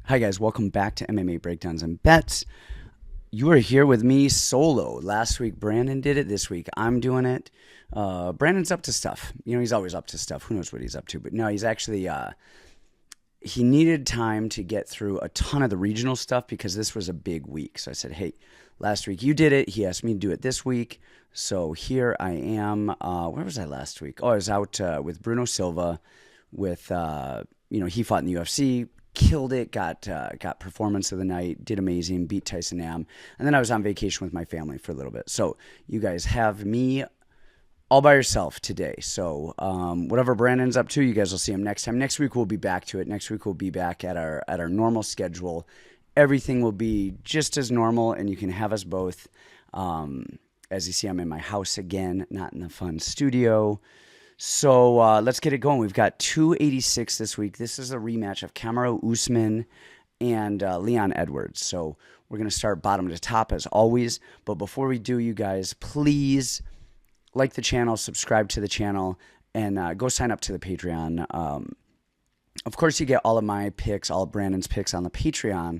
Hi guys, welcome back to MMA Breakdowns and Bets. You are here with me solo. Last week Brandon did it. This week I'm doing it. Brandon's up to stuff. You know, he's always up to stuff. Who knows what he's up to? But no, he's actually he needed time to get through a ton of the regional stuff because this was a big week. So I said, hey, last week you did it. He asked me to do it this week. So here I am. Where was I last week? Oh, I was out with Bruno Silva with, he fought in the UFC. Killed it, got performance of the night, did amazing, beat Tyson Nam, and then I was on vacation with my family for a little bit. So you guys have me all by yourself today. So whatever Brandon's up to, you guys will see him next time. Next week we'll be back to it. Next week we'll be back at our normal schedule. Everything will be just as normal, and you can have us both. As you see, I'm in my house again, not in the fun studio. So let's get it going. We've got 286 this week. This is a rematch of Kamaru Usman and Leon Edwards. So we're going to start bottom to top as always. But before we do, you guys, please like the channel, subscribe to the channel, and go sign up to the Patreon. Of course, you get all of my picks, all of Brandon's picks on the Patreon.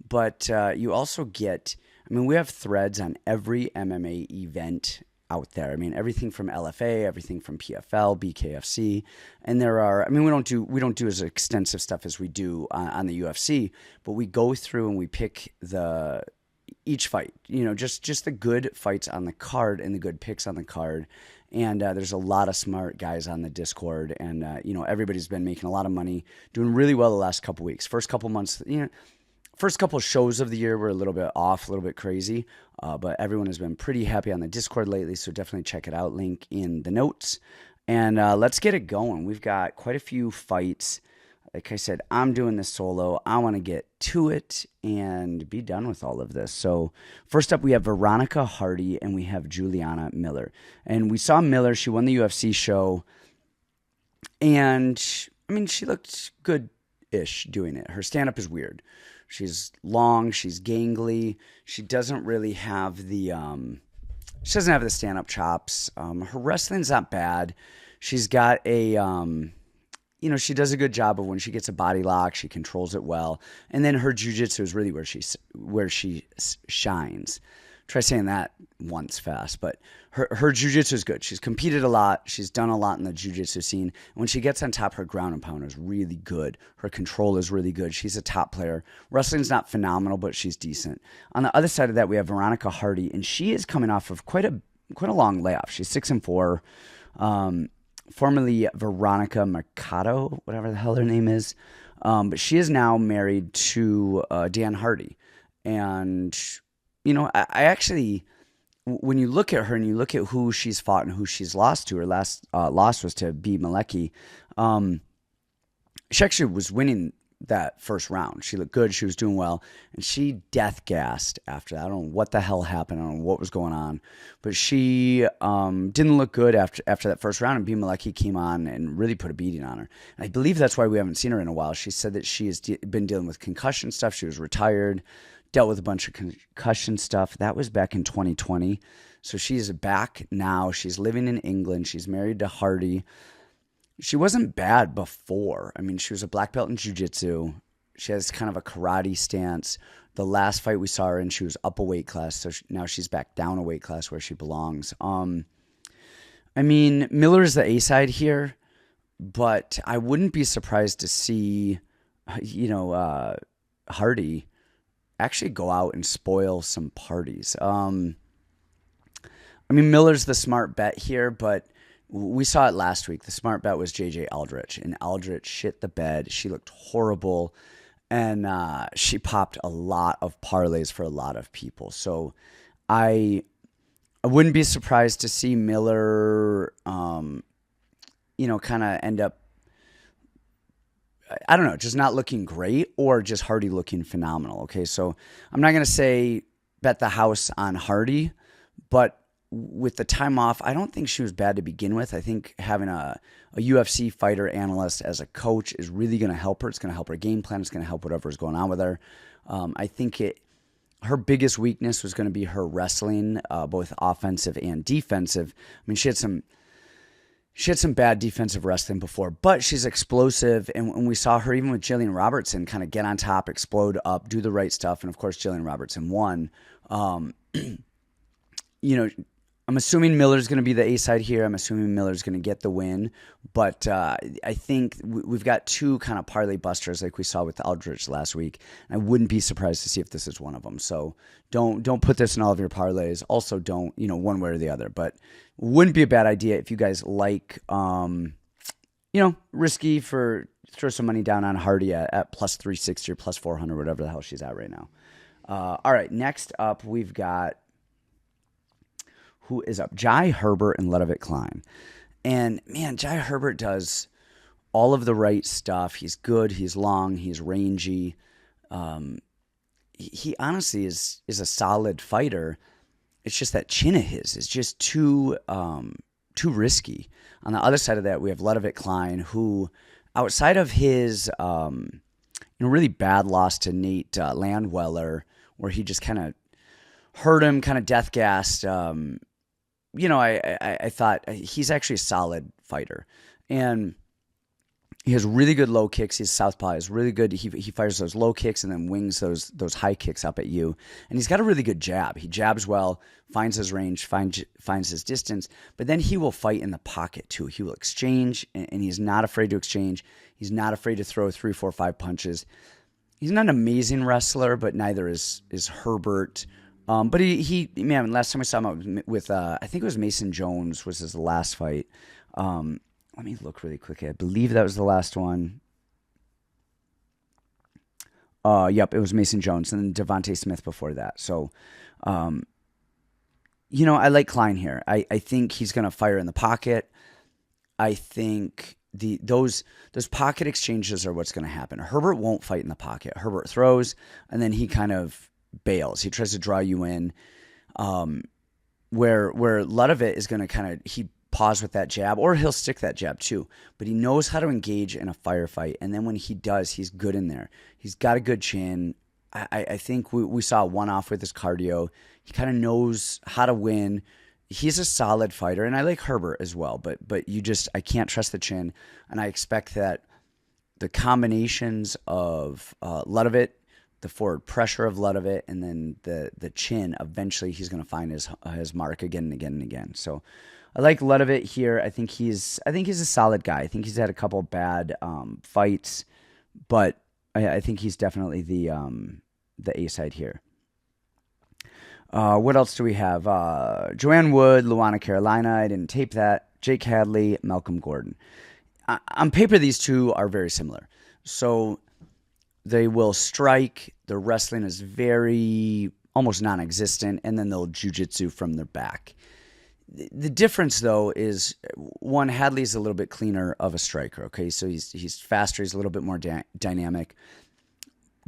But you also get, we have threads on every MMA event out there. Everything from LFA, everything from PFL, BKFC, and there are. We don't do as extensive stuff as we do on the UFC, but we go through and we pick each fight. Just the good fights on the card and the good picks on the card. And there's a lot of smart guys on the Discord, and everybody's been making a lot of money, doing really well the last couple weeks. First couple months, first couple shows of the year were a little bit off, a little bit crazy, but everyone has been pretty happy on the Discord lately, so definitely check it out. Link in the notes. And let's get it going. We've got quite a few fights. Like I said, I'm doing this solo. I want to get to it and be done with all of this. So first up, we have Veronica Hardy and we have Juliana Miller. And we saw Miller. She won the UFC show. And, she looked good-ish doing it. Her stand-up is weird. She's long, she's gangly. She doesn't really have the stand-up chops. Her wrestling's not bad. She's got a she does a good job of when she gets a body lock, she controls it well. And then her jiu-jitsu is really where she shines. Try saying that once fast, but her jiu-jitsu is good. She's competed a lot. She's done a lot in the jiu-jitsu scene. When she gets on top, her ground and pound is really good. Her control is really good. She's a top player. Wrestling's not phenomenal, but she's decent. On the other side of that, we have Veronica Hardy, and she is coming off of quite a long layoff. She's 6-4. Formerly Veronica Mercado, whatever the hell her name is. But she is now married to Dan Hardy. And I actually, when you look at her and you look at who she's fought and who she's lost to, her last loss was to B. Malecki. She actually was winning that first round. She looked good. She was doing well. And she death gassed after that. I don't know what the hell happened. I don't know what was going on. But she didn't look good after that first round. And B. Malecki came on and really put a beating on her. And I believe that's why we haven't seen her in a while. She said that she has been dealing with concussion stuff. She was retired. Dealt with a bunch of concussion stuff. That was back in 2020. So she's back now. She's living in England. She's married to Hardy. She wasn't bad before. She was a black belt in jiu-jitsu. She has kind of a karate stance. The last fight we saw her in, she was up a weight class. So now she's back down a weight class where she belongs. Miller is the A-side here, but I wouldn't be surprised to see, Hardy actually go out and spoil some parties. Miller's the smart bet here, but we saw it last week. The smart bet was JJ Aldrich, and Aldrich shit the bed. She looked horrible, and she popped a lot of parlays for a lot of people. So I wouldn't be surprised to see Miller, kind of end up, I don't know, just not looking great or just Hardy looking phenomenal. Okay, so I'm not going to say bet the house on Hardy, but with the time off, I don't think she was bad to begin with. I think having a UFC fighter analyst as a coach is really going to help her. It's going to help her game plan. It's going to help whatever's going on with her. I think her biggest weakness was going to be her wrestling, both offensive and defensive. She had some She had some bad defensive wrestling before, but she's explosive. And we saw her even with Jillian Robertson kind of get on top, explode up, do the right stuff. And of course, Jillian Robertson won. I'm assuming Miller's going to be the A-side here. I'm assuming Miller's going to get the win. But I think we've got two kind of parlay busters like we saw with Aldrich last week. I wouldn't be surprised to see if this is one of them. So don't put this in all of your parlays. Also don't, one way or the other. But wouldn't be a bad idea if you guys like, risky throw some money down on Hardy at plus 360 or plus 400, whatever the hell she's at right now. All right, next up we've got, who is up? Jai Herbert and Ludovit Klein. And man, Jai Herbert does all of the right stuff. He's good. He's long. He's rangy. He honestly is a solid fighter. It's just that chin of his is just too risky. On the other side of that, we have Ludovit Klein, who outside of his really bad loss to Nate Landweller, where he just kind of hurt him, kind of death gassed. I thought he's actually a solid fighter, and he has really good low kicks. His southpaw is really good. He fires those low kicks and then wings those high kicks up at you. And he's got a really good jab. He jabs well, finds his range, finds his distance, but then he will fight in the pocket too. He will exchange, and he's not afraid to exchange. He's not afraid to throw 3, 4, 5 punches. He's not an amazing wrestler, but neither is Herbert. But man, last time I saw him with I think it was Mason Jones was his last fight. Let me look really quickly. I believe that was the last one. Yep, it was Mason Jones and then Devontae Smith before that. So, I like Klein here. I think he's going to fire in the pocket. I think those pocket exchanges are what's going to happen. Herbert won't fight in the pocket. Herbert throws, and then he kind of bails. He tries to draw you in. Where Ludovit is going to he pause with that jab, or he'll stick that jab too. But he knows how to engage in a firefight, and then when he does, he's good in there. He's got a good chin. I think we saw a one-off with his cardio. He kind of knows how to win. He's a solid fighter, and I like Herbert as well. But I can't trust the chin, and I expect that the combinations of Ludovit, the forward pressure of Ludovit, and then the chin, eventually he's going to find his mark again and again and again. So I like Ludovit here. I think he's a solid guy. I think he's had a couple bad fights, but I think he's definitely the A side here. What else do we have? Joanne Wood, Luana Carolina. I didn't tape that. Jake Hadley, Malcolm Gordon. On paper, these two are very similar. So they will strike. Their wrestling is very almost non-existent, and then they'll jiu-jitsu from their back. The difference, though, is one, Hadley's a little bit cleaner of a striker. Okay, so he's faster. He's a little bit more dynamic.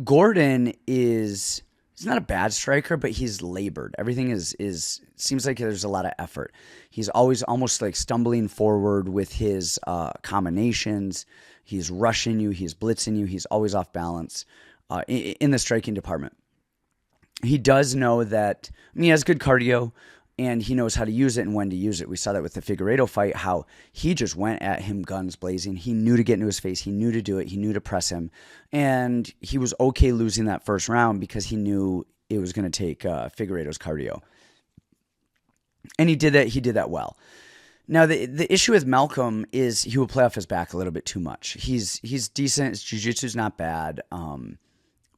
Gordon he's not a bad striker, but he's labored. Everything seems like there's a lot of effort. He's always almost like stumbling forward with his combinations. He's rushing you. He's blitzing you. He's always off balance in the striking department. He does know that. He has good cardio, and he knows how to use it and when to use it. We saw that with the Figueiredo fight, how he just went at him guns blazing. He knew to get into his face. He knew to do it. He knew to press him. And he was okay losing that first round because he knew it was going to take Figueiredo's cardio. And he did that. He did that well. Now, the issue with Malcolm is he will play off his back a little bit too much. He's decent. His jiu-jitsu's not bad.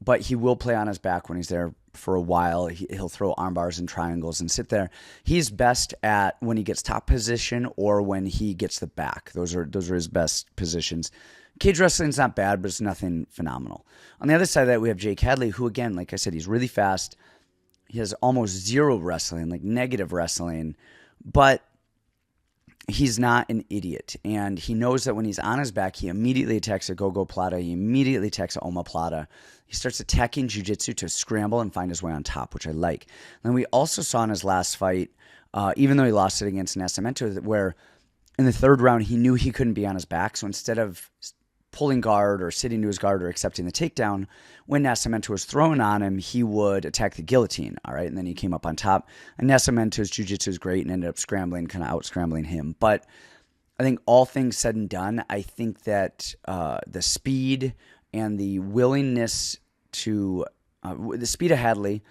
But he will play on his back when he's there for a while. He'll throw arm bars and triangles and sit there. He's best at when he gets top position or when he gets the back. Those are his best positions. Cage wrestling's not bad, but it's nothing phenomenal. On the other side of that, we have Jake Hadley, who, again, like I said, he's really fast. He has almost zero wrestling, like negative wrestling, but he's not an idiot. And he knows that when he's on his back, he immediately attacks a go-go plata. He immediately attacks a Oma plata. He starts attacking jiu-jitsu to scramble and find his way on top, which I like. And we also saw in his last fight, even though he lost it against Nascimento, where in the third round, he knew he couldn't be on his back. So instead of pulling guard or sitting to his guard or accepting the takedown, when Nascimento was thrown on him, he would attack the guillotine, all right? And then he came up on top. And Nascimento's jiu-jitsu is great and ended up scrambling, kind of out-scrambling him. But I think all things said and done, I think that the speed and the willingness to the speed of Hadley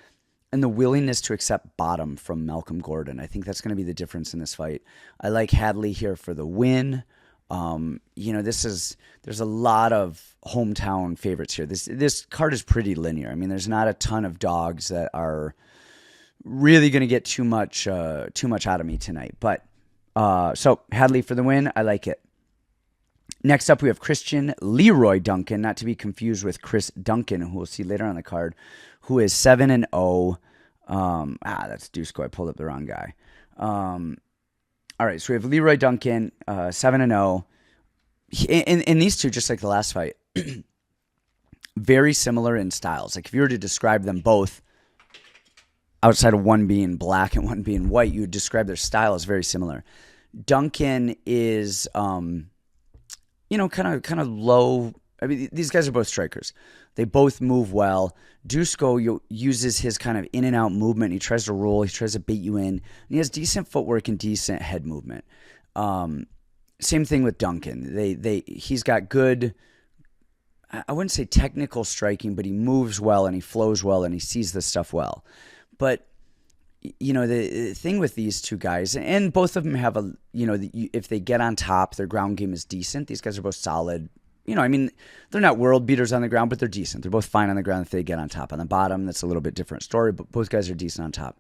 and the willingness to accept bottom from Malcolm Gordon, I think that's going to be the difference in this fight. I like Hadley here for the win. There's a lot of hometown favorites here. This card is pretty linear. I mean, there's not a ton of dogs that are really going to get too much out of me tonight. But so Hadley for the win. I like it. Next up, we have Christian Leroy Duncan, not to be confused with Chris Duncan, who we'll see later on the card, who is 7-0. That's Dusko. I pulled up the wrong guy. All right, so we have Leroy Duncan, 7-0. In these two, just like the last fight, very similar in styles. Like if you were to describe them both, outside of one being black and one being white, you would describe their style as very similar. Duncan is, kind of low. I mean, these guys are both strikers. They both move well. Dusko uses his kind of in and out movement. He tries to roll. He tries to bait you in. And he has decent footwork and decent head movement. Same thing with Duncan. He's got good, I wouldn't say technical striking, but he moves well and he flows well and he sees this stuff well. But the thing with these two guys, and both of them have if they get on top, their ground game is decent. These guys are both solid. They're not world beaters on the ground, but they're decent. They're both fine on the ground if they get on top. On the bottom, that's a little bit different story, but both guys are decent on top.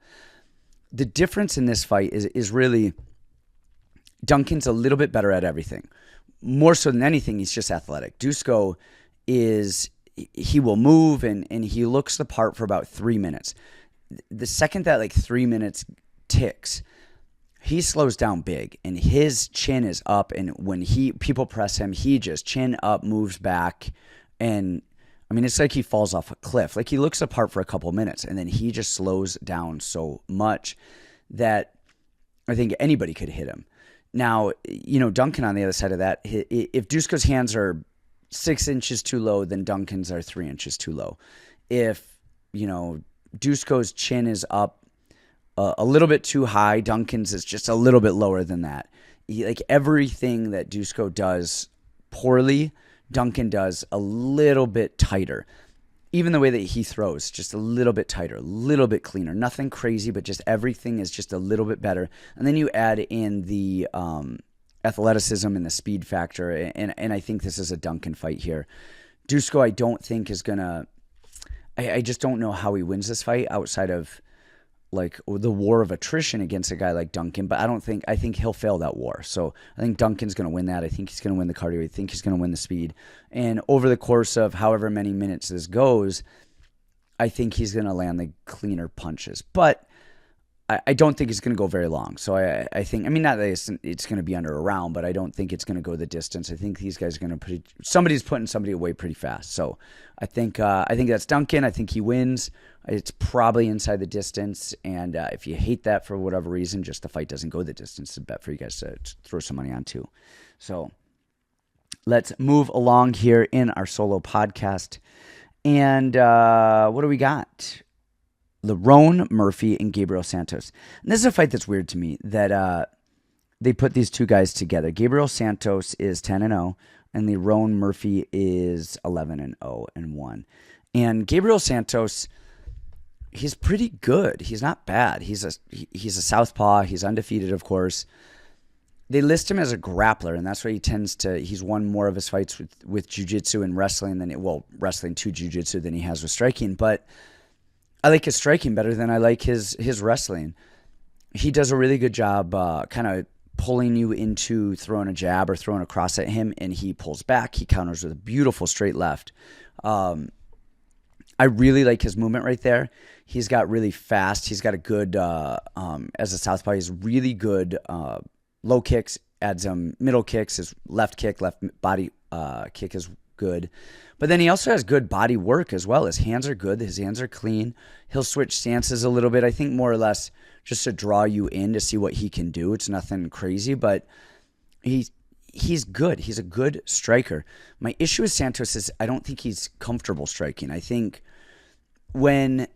The difference in this fight is really Duncan's a little bit better at everything. More so than anything, he's just athletic. Dusko he will move and he looks the part for about 3 minutes. The second that 3 minutes ticks, he slows down big and his chin is up, and when people press him, he just chin up, moves back, and it's like he falls off a cliff. Like he looks apart for a couple minutes and then he just slows down so much that I think anybody could hit him. Now, Duncan on the other side of that, if Dusko's hands are 6 inches too low, then Duncan's are 3 inches too low. If, Dusko's chin is up a little bit too high, Duncan's is just a little bit lower than that. Everything that Dusko does poorly, Duncan does a little bit tighter. Even the way that he throws, just a little bit tighter, a little bit cleaner. Nothing crazy, but just everything is just a little bit better. And then you add in the athleticism and the speed factor, and I think this is a Duncan fight here. Dusko, I don't think is going to... I just don't know how he wins this fight outside of the war of attrition against a guy like Duncan, but I think he'll fail that war. So I think Duncan's going to win that. I think he's going to win the cardio. I think he's going to win the speed. And over the course of however many minutes this goes, I think he's going to land the cleaner punches. But I don't think it's going to go very long. So I think, not that it's going to be under a round, but I don't think it's going to go the distance. I think these guys are going to somebody's putting somebody away pretty fast. So I think that's Duncan. I think he wins. It's probably inside the distance. And if you hate that for whatever reason, just the fight doesn't go the distance, to bet for you guys to throw some money on too. So let's move along here in our solo podcast. And what do we got? Lerone, Murphy, and Gabriel Santos. And this is a fight that's weird to me that they put these two guys together. Gabriel Santos is 10-0, and Lerone Murphy is 11-0-1. And Gabriel Santos, he's pretty good. He's not bad. He's a southpaw. He's undefeated, of course. They list him as a grappler, and that's why he's won more of his fights with jiu-jitsu and wrestling wrestling to jiu-jitsu than he has with striking. But I like his striking better than I like his wrestling. He does a really good job kind of pulling you into throwing a jab or throwing a cross at him, and he pulls back. He counters with a beautiful straight left. I really like his movement right there. He's got really fast. He's got a good, as a southpaw, he's really good low kicks, adds middle kicks. His left body kick is good. But then he also has good body work as well. His hands are good. His hands are clean. He'll switch stances a little bit, I think more or less just to draw you in to see what he can do. It's nothing crazy, but he's good. He's a good striker. My issue with Santos is I don't think he's comfortable striking. I think when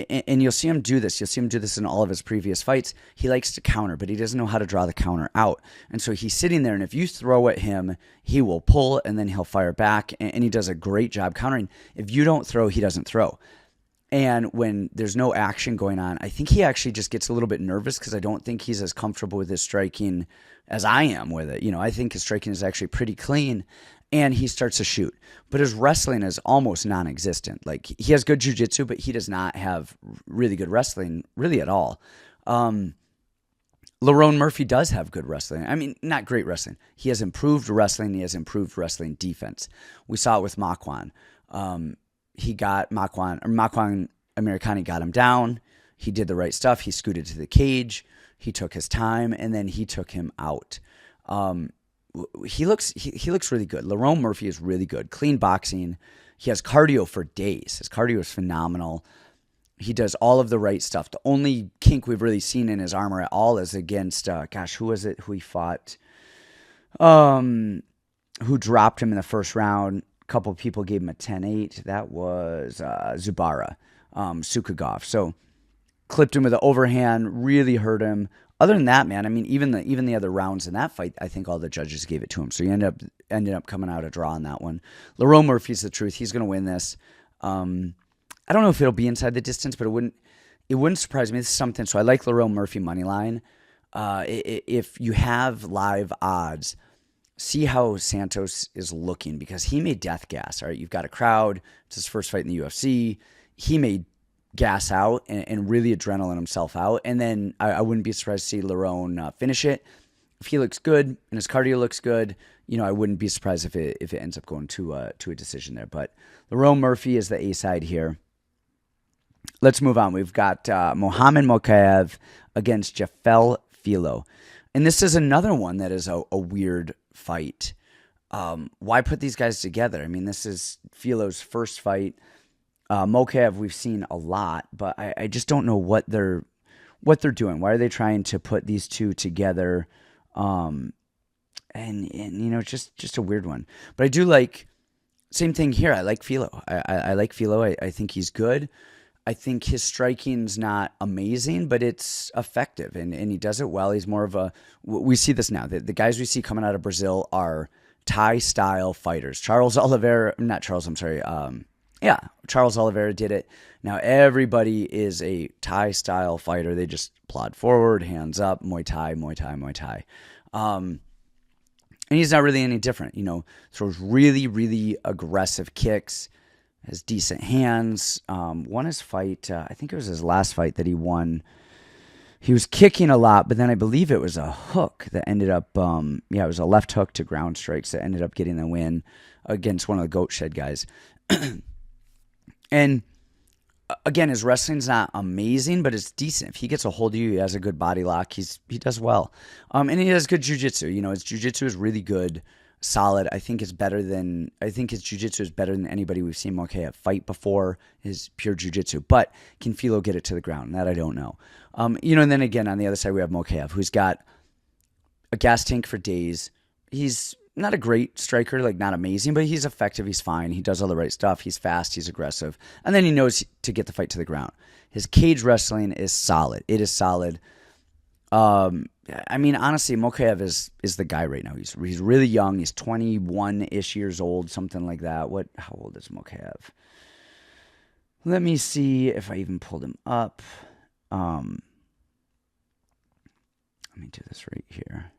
and you'll see him do this. You'll see him do this in all of his previous fights. He likes to counter, but he doesn't know how to draw the counter out. And so he's sitting there, and if you throw at him, he will pull, and then he'll fire back, and he does a great job countering. If you don't throw, he doesn't throw. And when there's no action going on, I think he actually just gets a little bit nervous because I don't think he's as comfortable with his striking as I am with it. I think his striking is actually pretty clean, and he starts to shoot. But his wrestling is almost non-existent. Like, he has good jiu-jitsu, but he does not have really good wrestling, really at all. Lerone Murphy does have good wrestling. I mean, not great wrestling. He has improved wrestling. He has improved wrestling defense. We saw it with Makwan. He got Makwan Amirkhani got him down. He did the right stuff. He scooted to the cage. He took his time, and then he took him out. He looks really good. Lerone Murphy is really good. Clean boxing. He has cardio for days. His cardio is phenomenal. He does all of the right stuff. The only kink we've really seen in his armor at all is against, who was it who he fought? Who dropped him in the first round. A couple of people gave him a 10-8. That was Zubara, Sukagov. So clipped him with an overhand, really hurt him. Other than that, man, I mean, even the other rounds in that fight, I think all the judges gave it to him. So he ended up coming out a draw on that one. Lerone Murphy's the truth. He's going to win this. I don't know if it'll be inside the distance, but it wouldn't surprise me. This is something. So I like Lerone Murphy money line. If you have live odds, see how Santos is looking, because he may death gas. All right, you've got a crowd. It's his first fight in the UFC. He may gas out and really adrenaline himself out. And then I wouldn't be surprised to see Lerone finish it. If he looks good and his cardio looks good, I wouldn't be surprised if it ends up going to a decision there. But Lerone Murphy is the A side here. Let's move on. We've got Mohamed Mokaev against Jafel Filho. And this is another one that is a weird fight. Why put these guys together? I mean, this is Filho's first fight. Mokaev we've seen a lot, but I just don't know what they're doing. Why are they trying to put these two together? And just a weird one. But I do like, same thing here. I like Filho. I like Filho. I think he's good. I think his striking's not amazing, but it's effective, and he does it well. He's more of we see this now. The guys we see coming out of Brazil are Thai-style fighters. Charles Oliveira did it. Now everybody is a Thai-style fighter. They just plod forward, hands up, Muay Thai, Muay Thai, Muay Thai. And he's not really any different, throws really, really aggressive kicks, has decent hands, won his fight, I think it was his last fight that he won. He was kicking a lot, but then I believe it was a hook that ended up, it was a left hook to ground strikes that ended up getting the win against one of the Goat Shed guys. And again, his wrestling's not amazing, but it's decent. If he gets a hold of you, he has a good body lock, he does well. And he has good jiu-jitsu. His jiu-jitsu is really good, solid. I think his jiu-jitsu is better than anybody we've seen Mokaev fight before, his pure jiu-jitsu. But can Filho get it to the ground? That I don't know. And then again, on the other side, we have Mokaev, who's got a gas tank for days. He's not a great striker, like not amazing, but he's effective. He's fine. He does all the right stuff. He's fast. He's aggressive. And then he knows to get the fight to the ground. His cage wrestling is solid. It is solid. I mean, honestly, Mokaev is the guy right now. He's really young. He's 21-ish years old, something like that. How old is Mokaev? Let me see if I even pulled him up. Let me do this right here.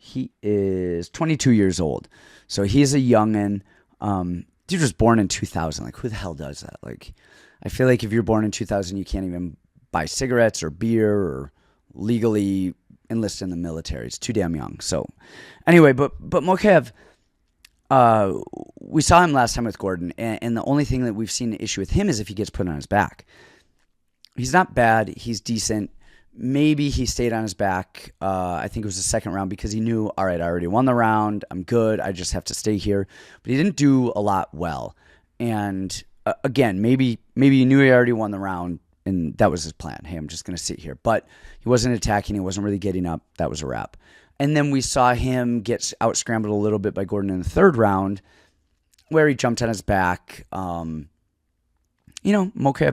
He is 22 years old. So he's a youngin'. Dude was born in 2000. Like, who the hell does that? Like, I feel like if you're born in 2000, you can't even buy cigarettes or beer or legally enlist in the military. It's too damn young. So anyway, but Mokaev, we saw him last time with Gordon, and the only thing that we've seen an issue with him is if he gets put on his back. He's not bad. He's decent. Maybe he stayed on his back. I think it was the second round because he knew, all right, I already won the round. I'm good. I just have to stay here. But he didn't do a lot well. And again, maybe he knew he already won the round, and that was his plan. Hey, I'm just going to sit here. But he wasn't attacking. He wasn't really getting up. That was a wrap. And then we saw him get out-scrambled a little bit by Gordon in the third round. where he jumped on his back. Mokaev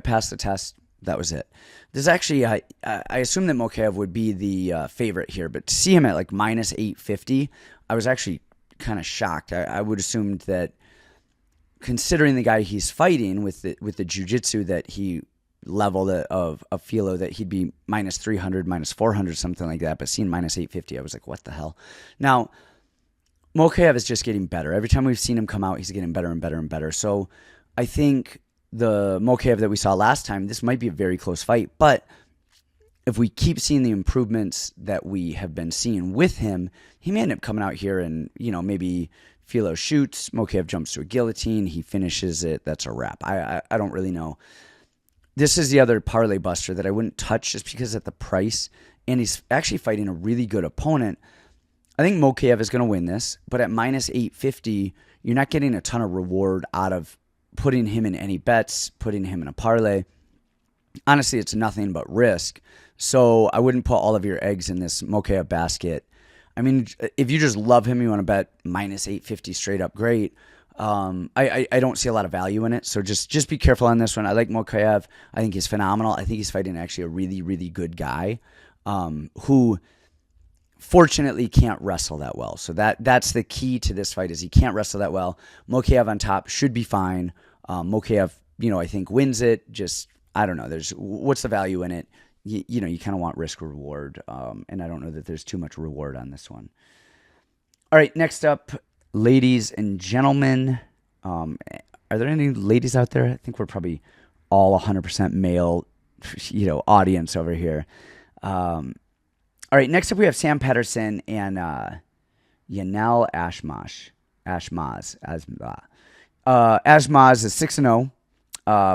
passed the test. That was it. This actually, I assume that Mokaev would be the favorite here, but to see him at like minus 850, I was actually kind of shocked. I would assume that, considering the guy he's fighting with the jiu-jitsu that he leveled of Filho, that he'd be minus 300, minus 400, something like that. But seeing minus 850, I was like, what the hell? Now, Mokaev is just getting better. Every time we've seen him come out, he's getting better and better and better. So I think the Mokaev that we saw last time, this might be a very close fight. But if we keep seeing the improvements that we have been seeing with him, he may end up coming out here and, maybe Filho shoots, Mokaev jumps to a guillotine, he finishes it, that's a wrap. I don't really know. This is the other parlay buster that I wouldn't touch just because at the price, and he's actually fighting a really good opponent. I think Mokaev is going to win this, but at minus 850, you're not getting a ton of reward out of putting him in any bets, putting him in a parlay. Honestly, it's nothing but risk. So I wouldn't put all of your eggs in this Mokaev basket. I mean, if you just love him, you want to bet minus 850 straight up, great. I don't see a lot of value in it. So just be careful on this one. I like Mokaev. I think he's phenomenal. I think he's fighting actually a really, really good guy who fortunately can't wrestle that well. So that's the key to this fight, is he can't wrestle that well. Mokaev on top should be fine. Mokaev, I think wins it. Just, I don't know. What's the value in it? You kind of want risk reward. And I don't know that there's too much reward on this one. All right, next up, ladies and gentlemen. Are there any ladies out there? I think we're probably all 100% male, audience over here. All right, next up we have Sam Patterson and Yanal Ashmoz. Ashmoz is 6-0.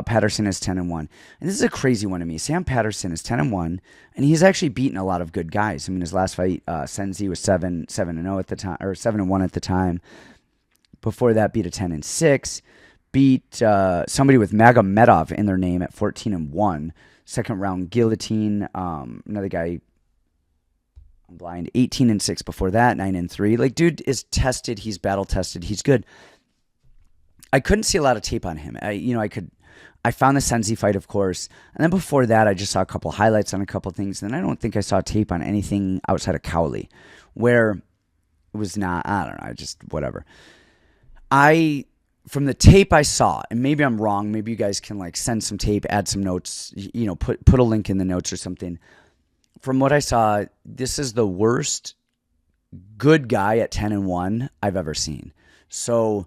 Patterson is 10-1. And this is a crazy one to me. Sam Patterson is 10-1, and he's actually beaten a lot of good guys. I mean, his last fight, Senzi was 7-0 at the time, or 7-1 at the time. Before that, beat a 10-6. Beat somebody with Magomedov in their name at 14-1. Second round guillotine. Another guy, I'm blind, 18-6 before that, 9-3. Like, dude is tested. He's battle tested. He's good. I couldn't see a lot of tape on him. I found the Senzi fight, of course, and then before that, I just saw a couple highlights on a couple things. And then I don't think I saw tape on anything outside of Cowley, where it was not. I don't know. I just whatever. From the tape I saw, and maybe I'm wrong. Maybe you guys can send some tape, add some notes. Put a link in the notes or something. From what I saw, this is the worst good guy at 10-1 I've ever seen. So,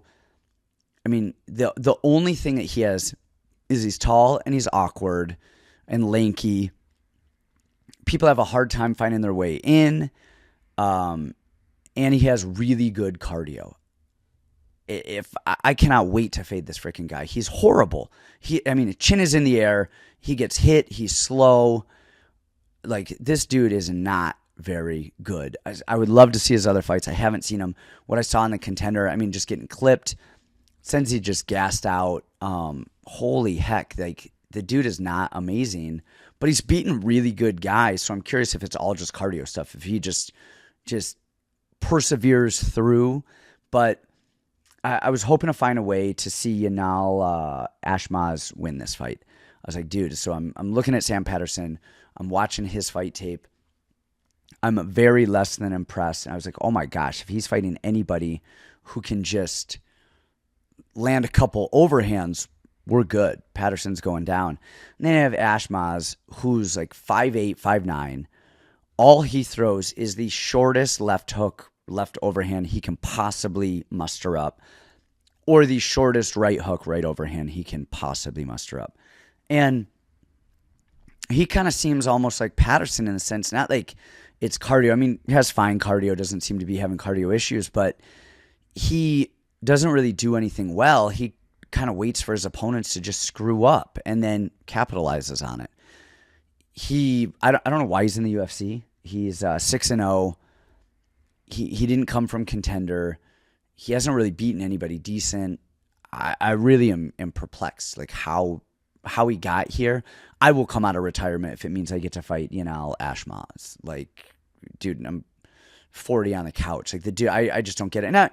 I mean, the only thing that he has is he's tall and he's awkward and lanky. People have a hard time finding their way in, and he has really good cardio. I cannot wait to fade this freaking guy. He's horrible. His chin is in the air. He gets hit. He's slow. This dude is not very good. I would love to see his other fights. I haven't seen him. What I saw in the Contender, just getting clipped. Senzi just gassed out. Holy heck. The dude is not amazing, but he's beaten really good guys. So I'm curious if it's all just cardio stuff, if he just perseveres through. But I was hoping to find a way to see Yanal Ashmoz win this fight. I was like, dude, so I'm looking at Sam Patterson. I'm watching his fight tape. I'm very less than impressed. And I was like, oh my gosh, if he's fighting anybody who can just land a couple overhands, we're good. Patterson's going down. And then I have Ashmoz, who's 5'8", 5'9". All he throws is the shortest left hook, left overhand he can possibly muster up, or the shortest right hook, right overhand he can possibly muster up. And he kind of seems almost like Patterson in the sense, not like it's cardio. He has fine cardio, doesn't seem to be having cardio issues, but he doesn't really do anything well. He kind of waits for his opponents to just screw up and then capitalizes on it. I don't know why he's in the UFC. He's 6-0. He didn't come from Contender. He hasn't really beaten anybody decent. I really am perplexed, how he got here. I will come out of retirement if it means I get to fight Yanal Ashmoz. Dude, I'm 40 on the couch. The dude, I just don't get it. And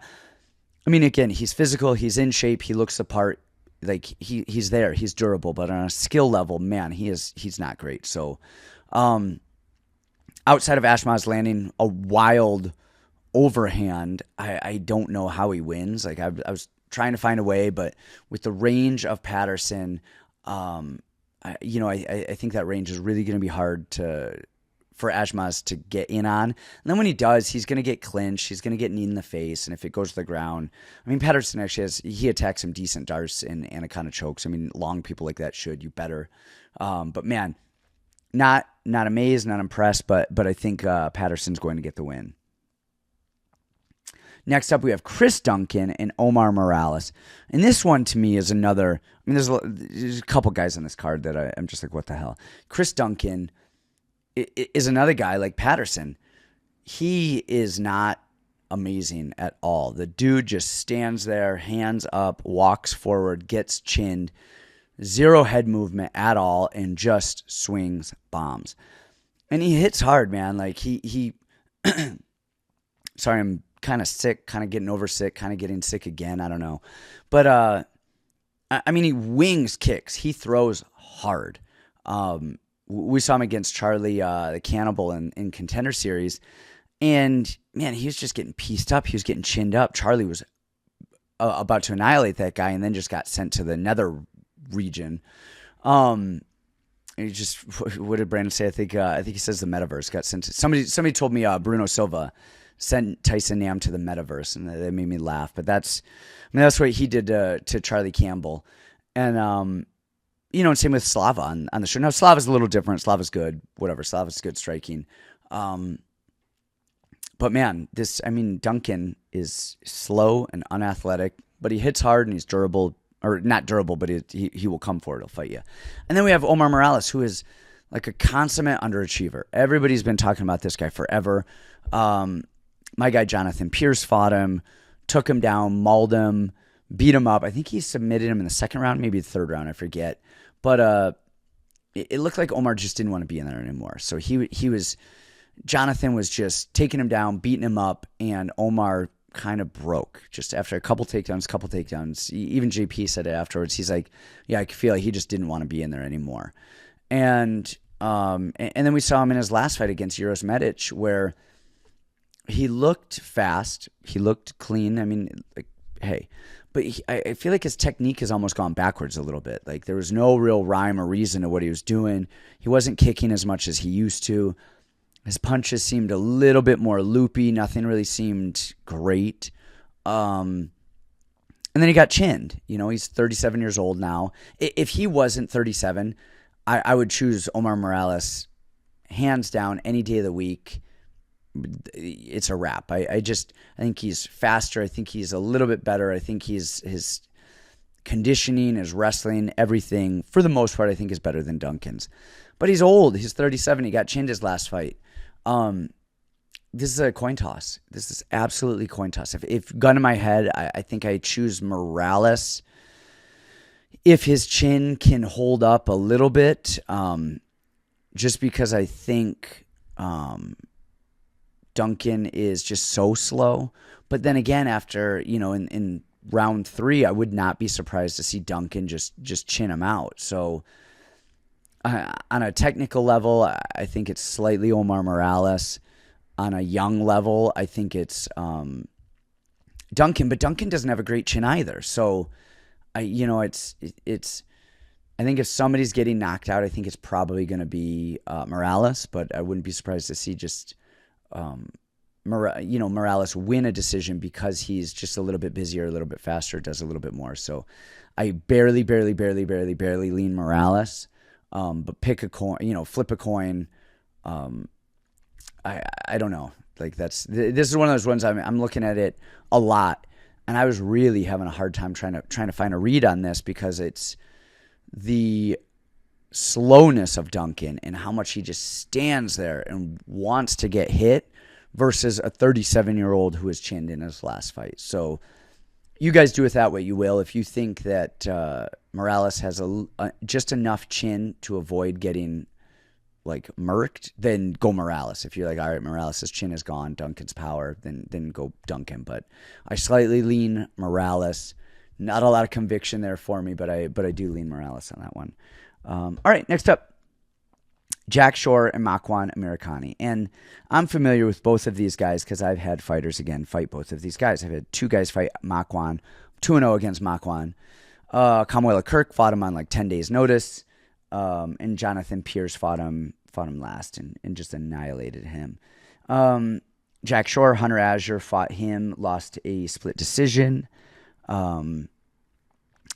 I mean, again, he's physical, he's in shape, he looks the part. Like he's there, he's durable, but on a skill level, man, he's not great. So, outside of Ashmoz landing a wild overhand, I don't know how he wins. Like I was trying to find a way, but with the range of Patterson, I think that range is really going to be hard for Ashmoz to get in on. And then when he does, he's going to get clinched. He's going to get kneed in the face. And if it goes to the ground, I mean, Patterson actually he attacks some decent darts and anaconda chokes. I mean, long people like that should. You better. But man, not amazed, not impressed, but I think Patterson's going to get the win. Next up, we have Chris Duncan and Omar Morales. And this one, to me, is another... I mean, there's a couple guys on this card that I'm just like, what the hell? Chris Duncan is another guy like Patterson. He is not amazing at all. The dude just stands there, hands up, walks forward, gets chinned, zero head movement at all, and just swings bombs. And he hits hard, man. Like, he sorry, I'm kind of sick, kind of getting over sick, kind of getting sick again. I don't know. But, I mean, he wings kicks. He throws hard. We saw him against Charlie, the Cannibal in Contender Series. And, man, he was just getting pieced up. He was getting chinned up. Charlie was about to annihilate that guy and then just got sent to the nether region. He just, what did Brandon say? I think he says the metaverse got sent to, somebody told me Bruno Silva sent Tyson Nam to the metaverse, and that made me laugh. But that's what he did to Charlie Campbell. And, and same with Slava on the show. Now, Slava's a little different. Slava's good. Whatever. Slava's good striking. But, man, Duncan is slow and unathletic, but he hits hard and he's durable. Or not durable, but he will come for it. He'll fight you. And then we have Omar Morales, who is like a consummate underachiever. Everybody's been talking about this guy forever. My guy Jonathan Pierce fought him, took him down, mauled him, beat him up. I think he submitted him in the second round, maybe the third round, I forget. But it looked like Omar just didn't want to be in there anymore. So Jonathan was just taking him down, beating him up, and Omar kind of broke just after a couple takedowns. Even JP said it afterwards. He's like, yeah, I feel like he just didn't want to be in there anymore. And then we saw him in his last fight against Uros Medic, where he looked fast, he looked clean. I mean, like, hey, but I feel like his technique has almost gone backwards a little bit. Like, there was no real rhyme or reason to what he was doing. He wasn't kicking as much as he used to. His punches seemed a little bit more loopy. Nothing really seemed great. And then he got chinned. He's 37 years old now. If he wasn't 37, I would choose Omar Morales hands down any day of the week. It's a wrap. I think he's faster. I think he's a little bit better. I think his conditioning, his wrestling, everything, for the most part, I think is better than Duncan's. But he's old. He's 37. He got chinned his last fight. This is a coin toss. This is absolutely coin toss. If gun in my head, I think I choose Morales. If his chin can hold up a little bit, just because I think Duncan is just so slow. But then again, after, in round 3, I would not be surprised to see Duncan just chin him out. So on a technical level, I think it's slightly Omar Morales. On a young level, I think it's Duncan, but Duncan doesn't have a great chin either. So I think if somebody's getting knocked out, I think it's probably going to be Morales, but I wouldn't be surprised to see just Morales win a decision because he's just a little bit busier, a little bit faster, does a little bit more. So I barely lean Morales. But pick a coin, flip a coin. I don't know. Like this is one of those ones I'm looking at it a lot, and I was really having a hard time trying to find a read on this because it's the slowness of Duncan and how much he just stands there and wants to get hit versus a 37-year-old who was chinned in his last fight. So you guys do with that what you will. If you think that Morales has just enough chin to avoid getting like murked, then go Morales. If you're like, all right, Morales' chin is gone, Duncan's power, then go Duncan. But I slightly lean Morales. Not a lot of conviction there for me, but I do lean Morales on that one. All right, next up, Jack Shore and Makwan Amirkhani. And I'm familiar with both of these guys because I've had fighters, again, fight both of these guys. I've had two guys fight Makwan, 2-0 against Makwan. Kamuela Kirk fought him on like 10 days notice. And Jonathan Pierce fought him last and just annihilated him. Jack Shore, Hunter Azure fought him, lost a split decision.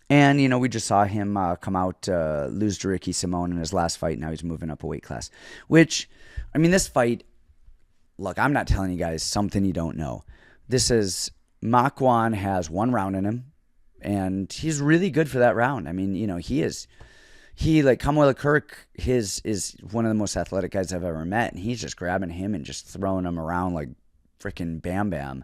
And, you know, we just saw him come out, lose to Ricky Simone in his last fight. Now he's moving up a weight class. Which, I mean, this fight, look, I'm not telling you guys something you don't know. This is, Makwan has 1 round in him, and he's really good for that round. I mean, you know, like Kamuela Kirk, is one of the most athletic guys I've ever met, and he's just grabbing him and just throwing him around like freaking Bam Bam.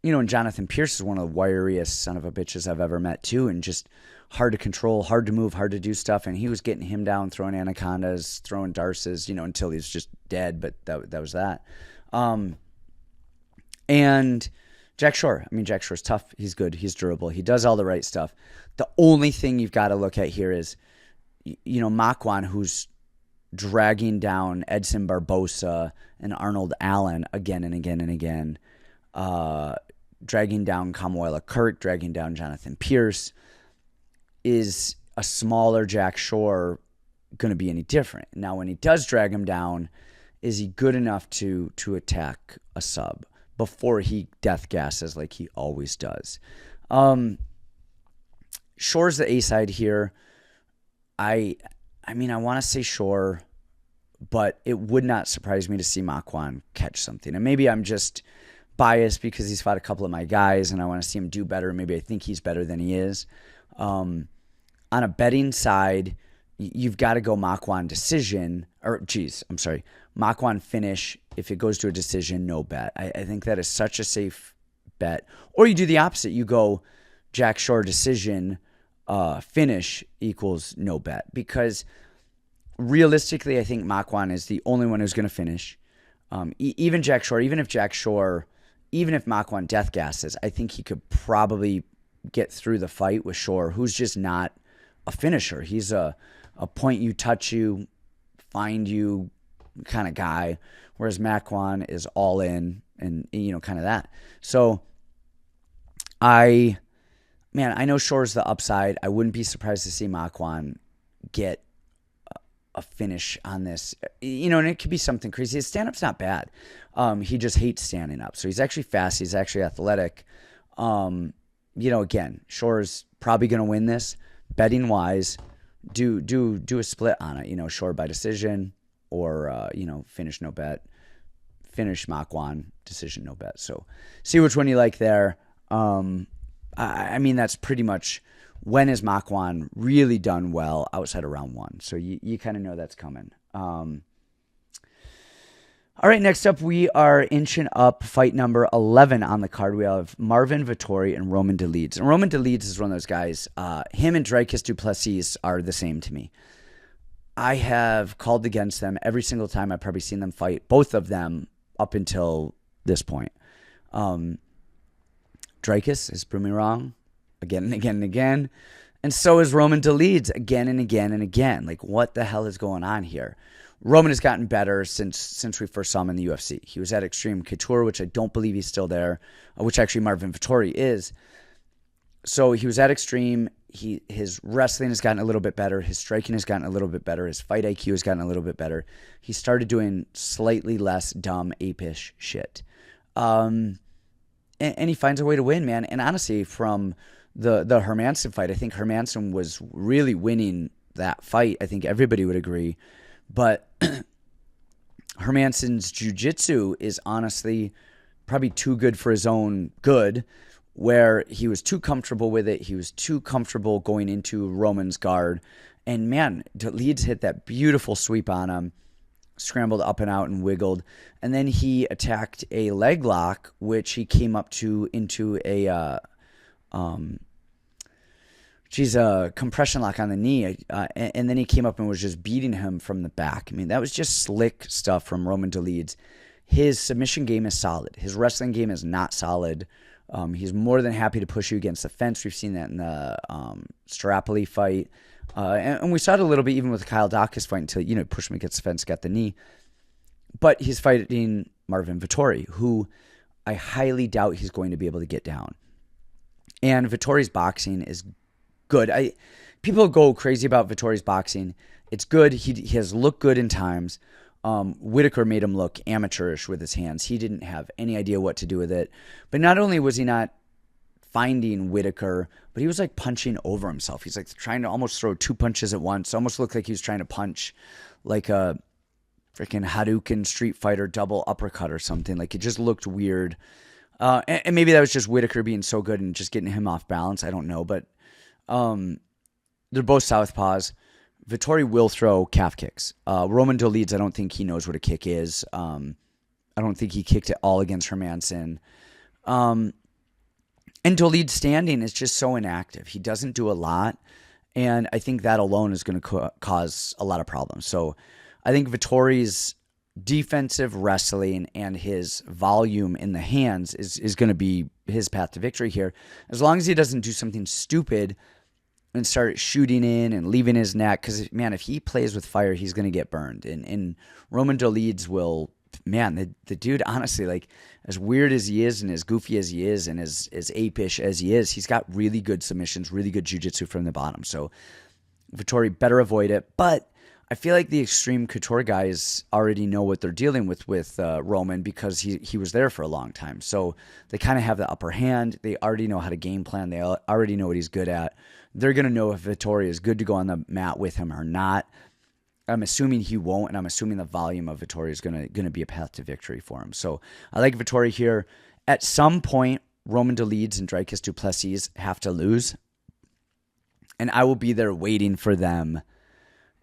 You know, and Jonathan Pierce is one of the wiriest son of a bitches I've ever met too, and just hard to control, hard to move, hard to do stuff. And he was getting him down, throwing anacondas, throwing darces, you know, until he was just dead. But that was that. And Jack Shore, I mean, Jack Shore's tough. He's good. He's durable. He does all the right stuff. The only thing you've got to look at here is, you know, Makwan, who's dragging down Edson Barbosa and Arnold Allen again and again and again. Dragging down Kamuela Kirk, dragging down Jonathan Pierce. Is a smaller Jack Shore going to be any different? Now, when he does drag him down, is he good enough to attack a sub before he death gasses like he always does? Shore's the A side here. I mean, I want to say Shore, but it would not surprise me to see Makwan catch something. And maybe I'm just biased because he's fought a couple of my guys and I want to see him do better. Maybe I think he's better than he is. On a betting side, you've got to go Makwan decision, Makwan finish. If it goes to a decision, no bet. I think that is such a safe bet. Or you do the opposite. You go Jack Shore decision, finish equals no bet. Because realistically, I think Makwan is the only one who's going to finish. Even Jack Shore, even if Makwan death gasses, I think he could probably get through the fight with Shore, who's just not a finisher. He's a point you, touch you, find you kind of guy, whereas Makwan is all in and, you know, kind of that. So I know Shore's the upside. I wouldn't be surprised to see Makwan get a finish on this, you know, and it could be something crazy. His stand-up's not bad. He just hates standing up. So he's actually fast. He's actually athletic. You know, again, Shore's probably going to win this. Betting wise, do a split on it. You know, Shore by decision or, you know, finish no bet. Finish Makwan, decision no bet. So see which one you like there. I mean, that's pretty much when is Makwan really done well outside of round 1. So you kind of know that's coming. All right, next up, we are inching up fight number 11 on the card. We have Marvin Vettori and Roman Dolidze. And Roman Dolidze is one of those guys. Him and Dricus du Plessis are the same to me. I have called against them every single time I've probably seen them fight, both of them up until this point. Dricus has proven me wrong again and again and again. And so is Roman Dolidze again and again and again. Like, what the hell is going on here? Roman has gotten better since we first saw him in the UFC. He was at Extreme Couture, which I don't believe he's still there, which actually Marvin Vettori is. So he was at Extreme. His wrestling has gotten a little bit better. His striking has gotten a little bit better. His fight IQ has gotten a little bit better. He started doing slightly less dumb, apish shit. And he finds a way to win, man. And honestly, from the Hermansson fight, I think Hermansson was really winning that fight. I think everybody would agree. But Hermansson's jiu-jitsu is honestly probably too good for his own good, where he was too comfortable with it. He was too comfortable going into Roman's guard. And, man, Leeds hit that beautiful sweep on him, scrambled up and out and wiggled. And then he attacked a leg lock, which he came up to into a She's a compression lock on the knee, and then he came up and was just beating him from the back. I mean, that was just slick stuff from Roman Dolidze. His submission game is solid. His wrestling game is not solid. He's more than happy to push you against the fence. We've seen that in the Strapoli fight. And we saw it a little bit even with the Kyle Dawkins fight until, pushed him against the fence, got the knee. But he's fighting Marvin Vettori, who I highly doubt he's going to be able to get down. And Vettori's boxing is good. People go crazy about Vettori's boxing. It's good. He has looked good in times. Whitaker made him look amateurish with his hands. He didn't have any idea what to do with it. But not only was he not finding Whitaker, but he was like punching over himself. He's like trying to almost throw 2 punches at once. Almost looked like he was trying to punch like a freaking Hadouken Street Fighter double uppercut or something. Like it just looked weird. And maybe that was just Whitaker being so good and just getting him off balance. I don't know. But they're both southpaws. Vettori will throw calf kicks. Roman Dolidze, I don't think he knows what a kick is. I don't think he kicked it all against Hermanson. And Dolidze standing is just so inactive. He doesn't do a lot. And I think that alone is going to cause a lot of problems. So I think Vettori's defensive wrestling and his volume in the hands is going to be his path to victory here. As long as he doesn't do something stupid and start shooting in and leaving his neck. Because, man, if he plays with fire, he's going to get burned. And Roman Dolidze will, man, the dude, honestly, like, as weird as he is and as goofy as he is and as ape-ish as he is, he's got really good submissions, really good jiu-jitsu from the bottom. So Vettori better avoid it. But I feel like the Extreme Couture guys already know what they're dealing with Roman because he was there for a long time. So they kind of have the upper hand. They already know how to game plan. They already know what he's good at. They're going to know if Vettori is good to go on the mat with him or not. I'm assuming he won't, and I'm assuming the volume of Vettori is going to be a path to victory for him. So I like Vettori here. At some point, Roman Dolidze and Dricus du Plessis have to lose, and I will be there waiting for them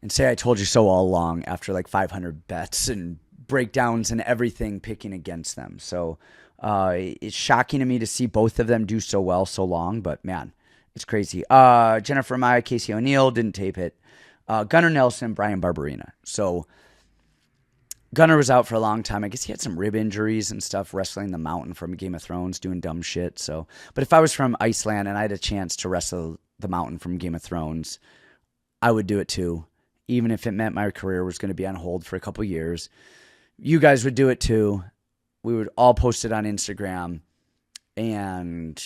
and say I told you so all along after like 500 bets and breakdowns and everything picking against them. So it's shocking to me to see both of them do so well so long, but man, it's crazy. Jennifer Maia, Casey O'Neill, didn't tape it. Gunnar Nelson, Bryan Barberena. So Gunnar was out for a long time. I guess he had some rib injuries and stuff, wrestling the mountain from Game of Thrones, doing dumb shit. So, but if I was from Iceland and I had a chance to wrestle the mountain from Game of Thrones, I would do it too. Even if it meant my career was going to be on hold for a couple years. You guys would do it too. We would all post it on Instagram and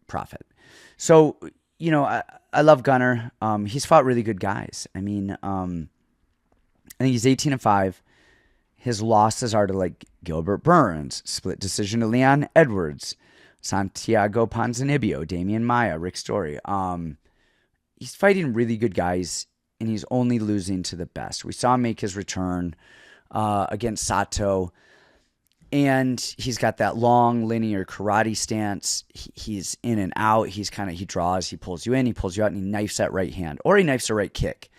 profit. So, I love Gunnar. He's fought really good guys. I mean, I think he's 18-5. His losses are to like Gilbert Burns, split decision to Leon Edwards, Santiago Ponzinibbio, Damian Maia, Rick Story. He's fighting really good guys, and he's only losing to the best. We saw him make his return against Sato. And he's got that long linear karate stance. He's in and out. He draws, he pulls you in, he pulls you out, and he knifes that right hand. Or he knifes a right kick.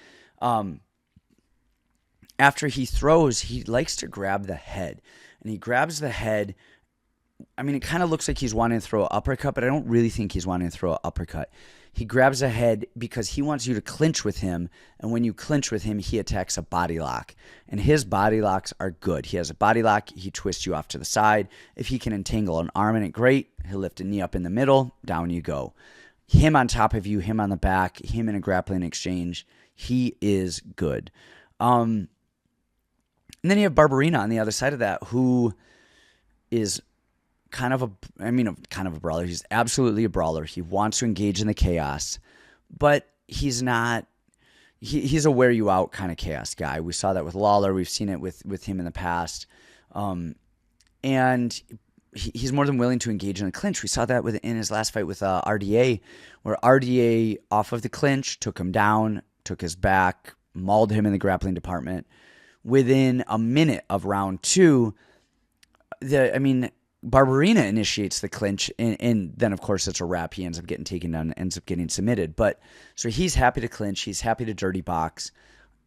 After he throws, he likes to grab the head. And he grabs the head. I mean, it kind of looks like he's wanting to throw an uppercut, but I don't really think he's wanting to throw an uppercut. He grabs a head because he wants you to clinch with him, and when you clinch with him, he attacks a body lock. And his body locks are good. He has a body lock. He twists you off to the side. If he can entangle an arm in it, great. He'll lift a knee up in the middle. Down you go. Him on top of you, him on the back, him in a grappling exchange. He is good. And then you have Barberena on the other side of that, who is kind of a brawler. He's absolutely a brawler. He wants to engage in the chaos, but he's not, he's a wear you out kind of chaos guy. We saw that with Lawler. We've seen it with him in the past. And he's more than willing to engage in the clinch. We saw that in his last fight with RDA, where RDA off of the clinch, took him down, took his back, mauled him in the grappling department. Within a minute of round two, Barberena initiates the clinch, and then, of course, it's a wrap. He ends up getting taken down and ends up getting submitted. But so he's happy to clinch. He's happy to dirty box.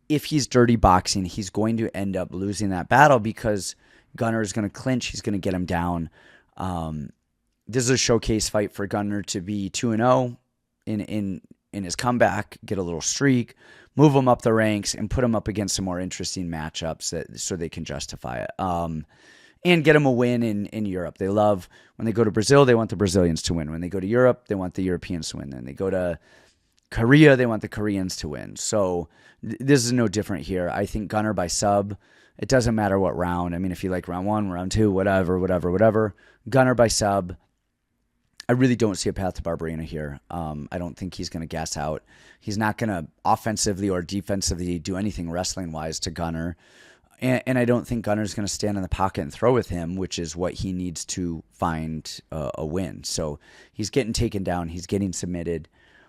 If he's dirty boxing, he's going to end up losing that battle because Gunnar is going to clinch. He's going to get him down. This is a showcase fight for Gunnar to be 2-0 in in his comeback, get a little streak, move him up the ranks, and put him up against some more interesting matchups so they can justify it. And get him a win in Europe. They love, when they go to Brazil, they want the Brazilians to win. When they go to Europe, they want the Europeans to win. Then they go to Korea, they want the Koreans to win. So this is no different here. I think Gunnar by sub. It doesn't matter what round. I mean, if you like round 1, round 2, whatever. Gunnar by sub. I really don't see a path to Barberena here. I don't think he's going to gas out. He's not going to offensively or defensively do anything wrestling-wise to Gunnar. And I don't think Gunnar's going to stand in the pocket and throw with him, which is what he needs to find a win. So he's getting taken down. He's getting submitted.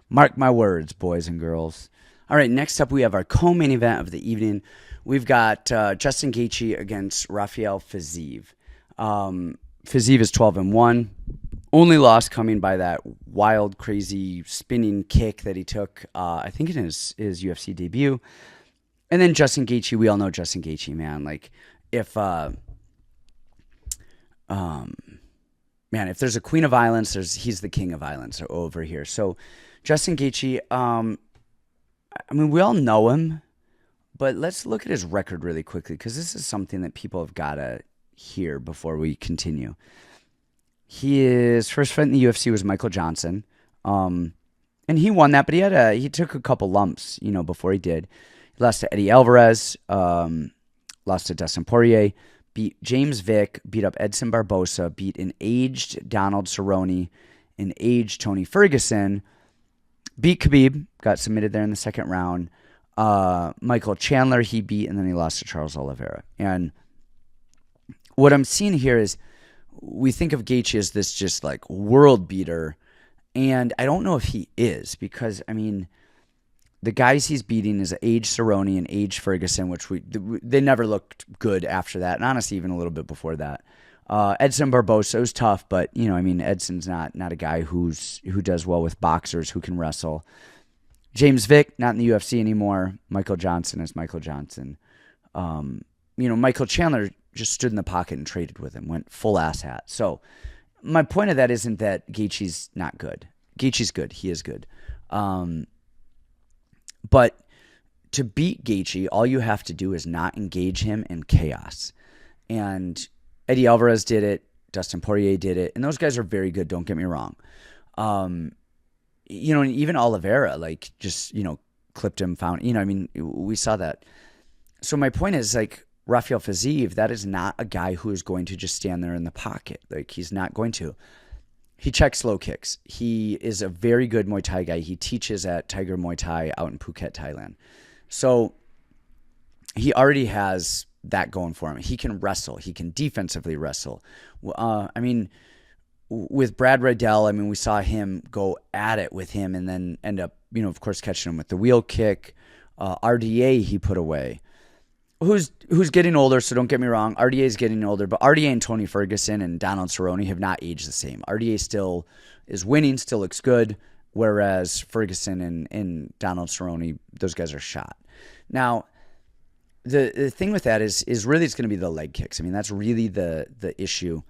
Mark my words, boys and girls. All right, next up we have our co-main event of the evening. We've got Justin Gaethje against Rafael Fiziev. Fiziev is 12-1. Only loss coming by that wild, crazy spinning kick that he took, I think in his UFC debut. And then Justin Gaethje, we all know Justin Gaethje, man. Like, if there's a queen of violence, he's the king of violence over here. So, Justin Gaethje, we all know him, but let's look at his record really quickly, because this is something that people have got to hear before we continue. His first fight in the UFC was Michael Johnson, and he won that, but he took a couple lumps, before he did. He lost to Eddie Alvarez, lost to Dustin Poirier, beat James Vick, beat up Edson Barbosa, beat an aged Donald Cerrone, an aged Tony Ferguson, beat Khabib, got submitted there in the second round. Michael Chandler he beat, and then he lost to Charles Oliveira. And what I'm seeing here is we think of Gaethje as this just like world beater, and I don't know if he is, because the guys he's beating is age Cerrone and age Ferguson, which they never looked good after that, and honestly even a little bit before that. Edson Barbosa was tough, but Edson's not a guy who does well with boxers who can wrestle. James Vick, not in the UFC anymore. Michael Johnson is Michael Johnson. Michael Chandler just stood in the pocket and traded with him, went full ass hat. So my point of that isn't that Gaethje's not good. Gaethje's good. He is good. But to beat Gaethje, all you have to do is not engage him in chaos. And Eddie Alvarez did it. Dustin Poirier did it. And those guys are very good, don't get me wrong. And even Oliveira, clipped him, we saw that. So my point is, Rafael Fiziev, that is not a guy who is going to just stand there in the pocket. He's not going to. He checks low kicks. He is a very good Muay Thai guy. He teaches at Tiger Muay Thai out in Phuket, Thailand. So he already has that going for him. He can wrestle. He can defensively wrestle. With Brad Riddell, we saw him go at it with him and then end up, of course, catching him with the wheel kick. RDA he put away. Who's getting older, so don't get me wrong. RDA is getting older, but RDA and Tony Ferguson and Donald Cerrone have not aged the same. RDA still is winning, still looks good, whereas Ferguson and Donald Cerrone, those guys are shot. Now, the thing with that is really it's going to be the leg kicks. That's really the issue.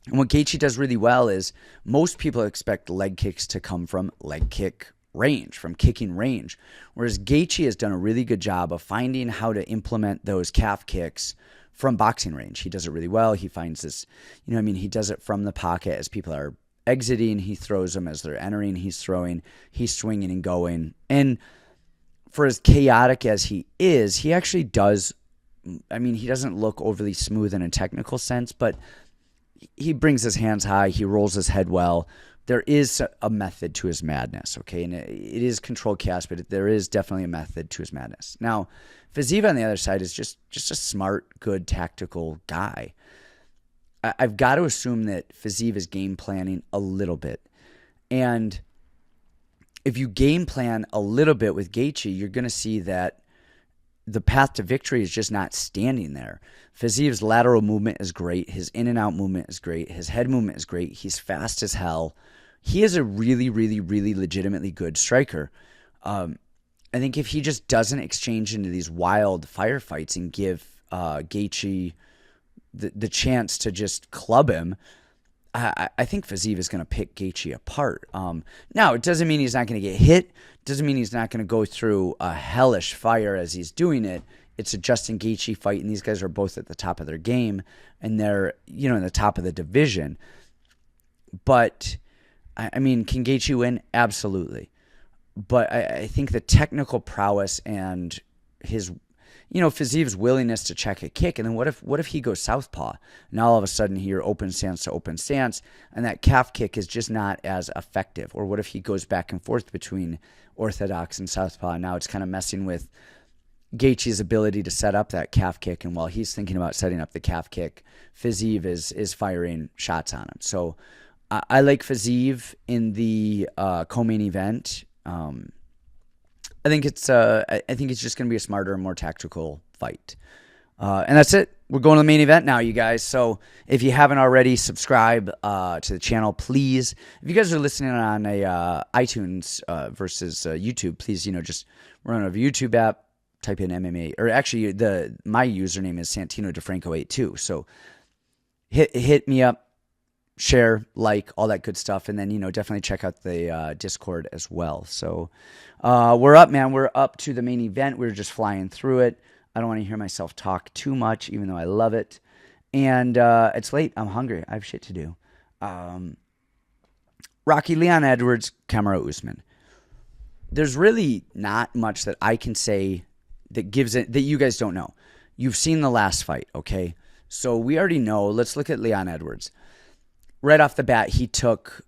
And what Gaethje does really well is most people expect leg kicks to come from leg kick range, from kicking range. Whereas Gaethje has done a really good job of finding how to implement those calf kicks from boxing range. He does it really well. He finds this, he does it from the pocket as people are exiting. He throws them as they're entering. He's throwing. He's swinging and going. And for as chaotic as he is, he actually does, he doesn't look overly smooth in a technical sense, but he brings his hands high. He rolls his head well. There is a method to his madness, okay? And it is controlled chaos, but there is definitely a method to his madness. Now, Fiziev on the other side is just a smart, good, tactical guy. I've got to assume that Fiziev is game planning a little bit. And if you game plan a little bit with Gaethje, you're going to see that the path to victory is just not standing there. Fiziev's lateral movement is great. His in and out movement is great. His head movement is great. He's fast as hell. He is a really, really, really legitimately good striker. I think if he just doesn't exchange into these wild firefights and give Gaethje the chance to just club him, I think Fiziev is going to pick Gaethje apart. Now, it doesn't mean he's not going to get hit. Doesn't mean he's not going to go through a hellish fire as he's doing it. It's a Justin Gaethje fight, and these guys are both at the top of their game, and they're, in the top of the division. But, I mean, can Gaethje win? Absolutely. But I think the technical prowess and his Fiziev's willingness to check a kick, and then what if he goes southpaw? Now all of a sudden you're open stance to open stance, and that calf kick is just not as effective. Or what if he goes back and forth between orthodox and southpaw? And now it's kind of messing with Gaethje's ability to set up that calf kick, and while he's thinking about setting up the calf kick, Fiziev is firing shots on him. So I like Fiziev in the co-main event. I think it's just going to be a smarter and more tactical fight. And that's it. We're going to the main event now, you guys. So if you haven't already, subscribe to the channel, please. If you guys are listening on a iTunes versus YouTube, please, just run over YouTube app, type in MMA, or actually my username is Santino DeFranco82. So hit me up. Share, like, all that good stuff. And then, definitely check out the Discord as well. So we're up, man. We're up to the main event. We're just flying through it. I don't want to hear myself talk too much, even though I love it. And it's late. I'm hungry. I have shit to do. Rocky Leon Edwards, Kamaru Usman. There's really not much that I can say that gives it that you guys don't know. You've seen the last fight, okay? So we already know. Let's look at Leon Edwards. Right off the bat, he took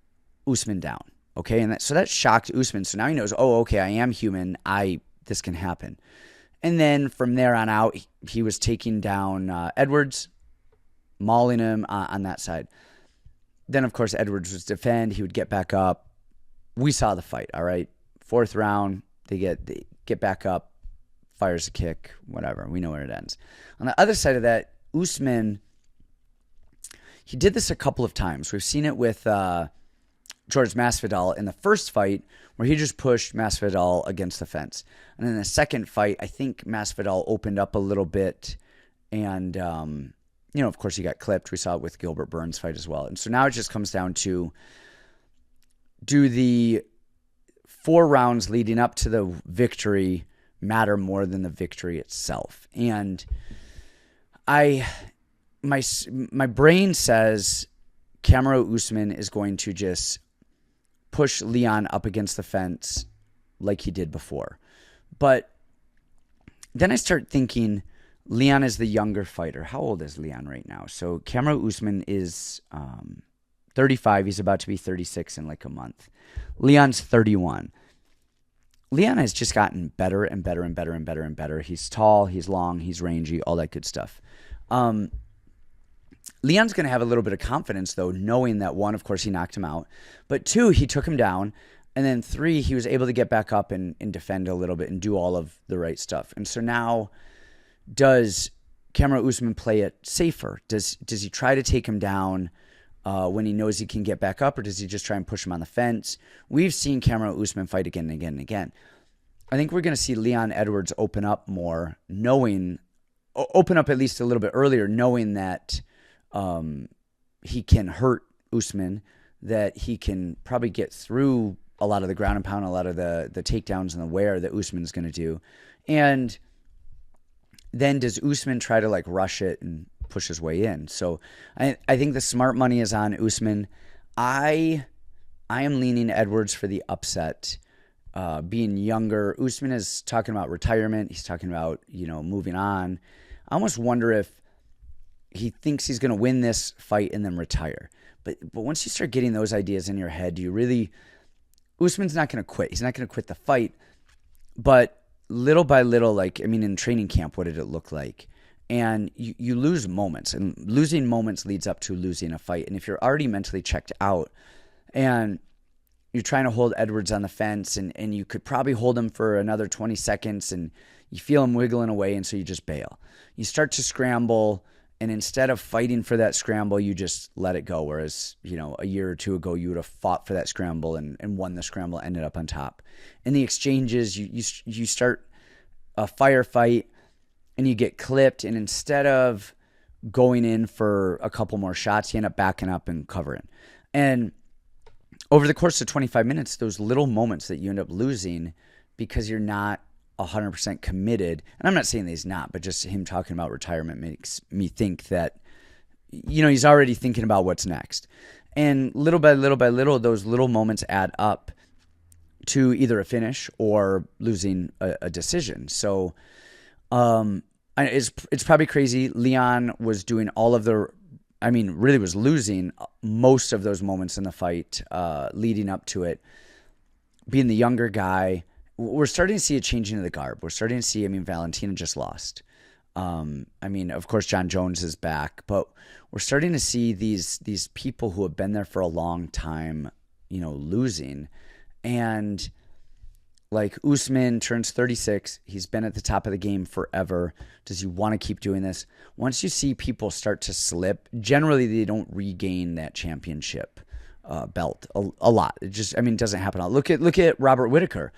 Usman down, okay? And so that shocked Usman. So now he knows, oh, okay, I am human. This can happen. And then from there on out, he was taking down Edwards, mauling him on that side. Then, of course, Edwards would defend. He would get back up. We saw the fight, all right? Fourth round, they get back up, fires a kick, whatever. We know where it ends. On the other side of that, Usman... He did this a couple of times. We've seen it with George Masvidal in the first fight where he just pushed Masvidal against the fence. And in the second fight, I think Masvidal opened up a little bit and, of course he got clipped. We saw it with Gilbert Burns' fight as well. And so now it just comes down to, do the 4 rounds leading up to the victory matter more than the victory itself? And my brain says Kamaru Usman is going to just push Leon up against the fence like he did before. But then I start thinking Leon is the younger fighter. How old is Leon right now? So Kamaru Usman is 35. He's about to be 36 in like a month. Leon's 31. Leon has just gotten better and better and better and better and better. He's tall, he's long, he's rangy, all that good stuff. Leon's going to have a little bit of confidence, though, knowing that, 1, of course, he knocked him out. But 2, he took him down. And then 3, he was able to get back up and defend a little bit and do all of the right stuff. And so now, does Kamaru Usman play it safer? Does he try to take him down when he knows he can get back up, or does he just try and push him on the fence? We've seen Kamaru Usman fight again and again and again. I think we're going to see Leon Edwards open up more, open up at least a little bit earlier, knowing that he can hurt Usman, that he can probably get through a lot of the ground and pound, a lot of the takedowns and the wear that Usman's going to do. And then does Usman try to rush it and push his way in? So I think the smart money is on Usman. I am leaning Edwards for the upset. Being younger, Usman is talking about retirement. He's talking about, moving on. I almost wonder if he thinks he's going to win this fight and then retire. But once you start getting those ideas in your head, do you really... Usman's not going to quit. He's not going to quit the fight. But little by little, in training camp, what did it look like? And you lose moments. And losing moments leads up to losing a fight. And if you're already mentally checked out and you're trying to hold Edwards on the fence and you could probably hold him for another 20 seconds and you feel him wiggling away, and so you just bail. You start to scramble, and instead of fighting for that scramble, you just let it go. Whereas, a year or two ago, you would have fought for that scramble and won the scramble, ended up on top. In the exchanges, you start a firefight and you get clipped, and instead of going in for a couple more shots. He ended up backing up and covering. And over the course of 25 minutes, those little moments that you end up losing because you're not 100% committed, and I'm not saying that he's not, but just him talking about retirement makes me think that, he's already thinking about what's next. And little by little by little, those little moments add up to either a finish or losing a decision. So it's probably crazy. Leon was doing really was losing most of those moments in the fight leading up to it. Being the younger guy, we're starting to see a changing of the guard. We're starting to see, Valentina just lost. Of course, John Jones is back, but we're starting to see these people who have been there for a long time, losing. And like Usman turns 36. He's been at the top of the game forever. Does he want to keep doing this? Once you see people start to slip, generally they don't regain that championship belt a lot. It just, doesn't happen a lot. Look at Robert Whittaker.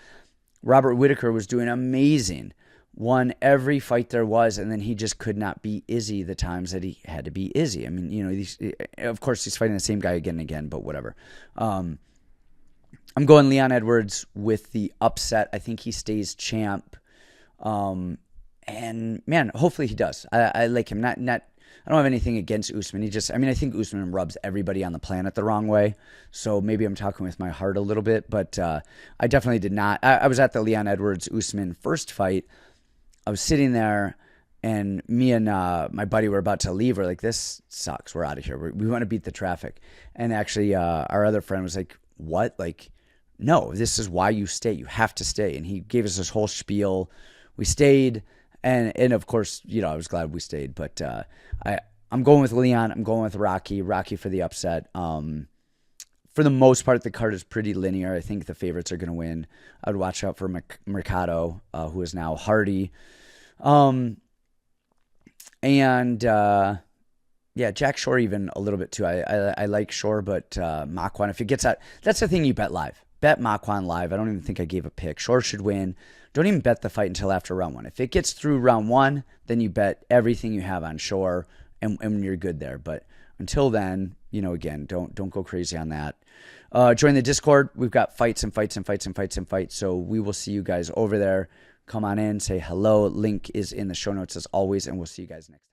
Robert Whittaker was doing amazing. Won every fight there was, and then he just could not beat Izzy the times that he had to beat Izzy. Of course, he's fighting the same guy again and again, but whatever. I'm going Leon Edwards with the upset. I think he stays champ. And man, hopefully he does. I like him. Not. I don't have anything against Usman. I think Usman rubs everybody on the planet the wrong way. So maybe I'm talking with my heart a little bit, but I definitely did not. I was at the Leon Edwards Usman first fight. I was sitting there, and me and my buddy were about to leave. We're like, this sucks. We're out of here. We want to beat the traffic. And actually, our other friend was like, what? Like, no, this is why you stay. You have to stay. And he gave us this whole spiel. We stayed. And of course, I was glad we stayed. But I'm going with Leon. I'm going with Rocky. Rocky for the upset. For the most part, the card is pretty linear. I think the favorites are going to win. I would watch out for Mercado, who is now Hardy. Jack Shore even a little bit too. I like Shore, but Makwan, if it gets out, that's the thing you bet live. Bet Makwan live. I don't even think I gave a pick. Shore should win. Don't even bet the fight until after round one. If it gets through round one, then you bet everything you have on Shore, and you're good there. But until then, again, don't go crazy on that. Join the Discord. We've got fights and fights and fights and fights and fights. So we will see you guys over there. Come on in, say hello. Link is in the show notes as always, and we'll see you guys next time.